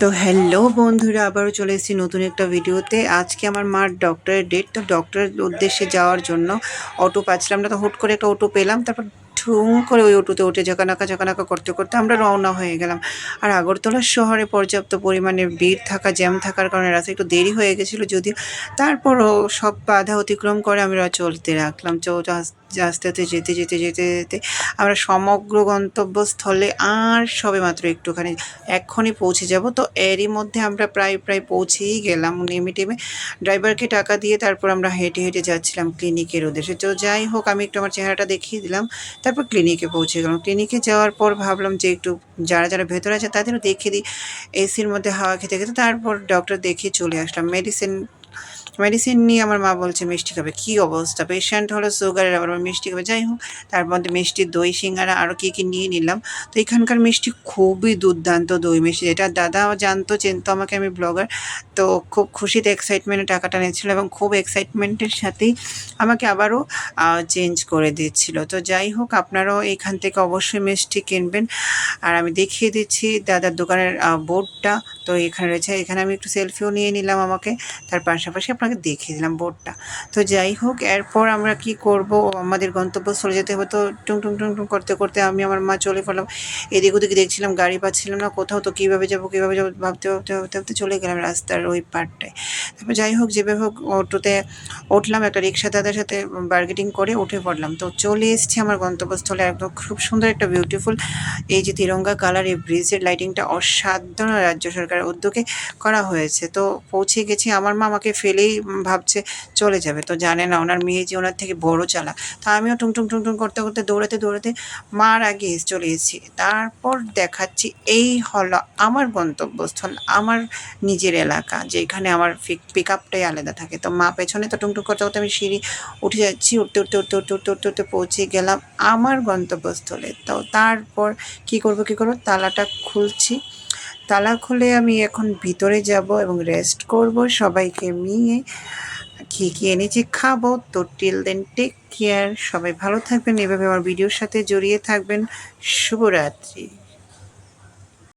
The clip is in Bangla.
তো হ্যালো বন্ধুরা, আবারও চলে এসেছি নতুন একটা ভিডিওতে। আজকে আমার মার ডক্টরের ডেট, তো ডক্টরের উদ্দেশ্যে যাওয়ার জন্য অটো পাচ্ছিলাম না, তো হুট করে একটা অটো পেলাম। তারপর ঠুং করে ওই অটোতে উঠে ঝাঁকানাকা করতে করতে আমরা রওনা হয়ে গেলাম। আর আগরতলা শহরে পর্যাপ্ত পরিমাণে ভিড় থাকা, জ্যাম থাকার কারণে রাস্তা একটু দেরি হয়ে গেছিলো যদিও। তারপরও সব বাধা অতিক্রম করে আমরা চলতে রাখলাম। আস্তে আস্তে যেতে আমরা সমগ্র গন্তব্যস্থলে আর সবেমাত্র একটুখানি এক্ষুনি পৌঁছে যাব। তো এরই মধ্যে আমরা প্রায় পৌঁছেই গেলাম নেমে টেমে। ড্রাইভারকে টাকা দিয়ে তারপর আমরা হেঁটে হেঁটে যাচ্ছিলাম ক্লিনিকের উদ্দেশ্যে। তো যাই হোক, আমি একটু আমার চেহারাটা দেখিয়ে দিলাম। তারপর ক্লিনিকে পৌঁছে গেলাম। ক্লিনিকে যাওয়ার পর ভাবলাম যে একটু যারা ভেতরে আছে তাদেরও দেখিয়ে দিই এসির মধ্যে হাওয়া খেতে খেতে। তারপর ডক্টর দেখিয়ে চলে আসলাম। মেডিসিন নিয়ে আমার মা বলছে মিষ্টি খাবে। কী অবস্থা! পেশেন্ট হলো সুগারের, আবার মিষ্টি খাবে। যাই হোক, তার মধ্যে মিষ্টি, দই, সিঙ্গারা আরও কী নিয়ে নিলাম। তো এখানকার মিষ্টি খুবই দুর্দান্ত দই মিষ্টি, যেটা দাদা জানতো, চিনতো আমাকে, আমি ব্লগার। তো খুব খুশিতে এক্সাইটমেন্টে টাকাটা নিচ্ছিল এবং খুব এক্সাইটমেন্টের সাথেই আমাকে আবারও চেঞ্জ করে দিচ্ছিল। তো যাই হোক, আপনারাও এখান থেকে অবশ্যই মিষ্টি কিনবেন। আর আমি দেখিয়ে দিচ্ছি দাদার দোকানের বোর্ডটা। তো এখানে রয়েছে, এখানে আমি একটু সেলফিও নিয়ে নিলাম আমাকে, তার পাশাপাশি আপনাকে দেখিয়ে দিলাম বোর্ডটা। তো যাই হোক, এরপর আমরা কি করব, আমাদের গন্তব্যস্থলে যেতে হতো। টুং করতে করতে আমি আমার মা চলে পড়লাম। এদিক ওদিক দেখছিলাম, গাড়ি পাচ্ছিলাম না কোথাও। তো কীভাবে যাবো ভাবতে চলে গেলাম রাস্তার ওই পাড়টায়। তারপর যাই হোক, যেভাবে হোক অটোতে উঠলাম, একটা রিক্সা দাদার সাথে বার্গেটিং করে উঠে পড়লাম। তো চলে এসেছি আমার গন্তব্যস্থলে। একদম খুব সুন্দর একটা বিউটিফুল এই যে তিরঙ্গা কালার, এই ব্রিজের লাইটিংটা অসাধারণ রাজ্য সরকারের উদ্যোগে করা হয়েছে। তো পৌঁছে গেছি। আমার মা আমাকে ফেলেই ভাবছে চলে যাবে। তো জানে না ওনার মেয়ে যে ওনার থেকে বড় চালাক। তো আমিও টুং করতে করতে দৌড়াতে মার আগে চলে এসেছি। তারপর দেখাচ্ছি, এই হলো আমার গন্তব্যস্থল, আমার নিজের এলাকা, যেখানে আমার পিক আপটাই আলাদা থাকে। তো মা পেছনে, তো টুং করতে করতে আমি সিঁড়ি উঠে যাচ্ছি। উঠতে পৌঁছে গেলাম আমার গন্তব্যস্থলে। তো তারপর কি করব তালাটা খুলছি। তালা খুলে আমি এখন ভিতরে যাব এবং রেস্ট করব সবাইকে নিয়ে। কী এনেছি খাবো। তো টিল দেন টেক কেয়ার, সবাই ভালো থাকবেন, এভাবে আমার ভিডিওর সাথে জড়িয়ে থাকবেন। শুভরাত্রি।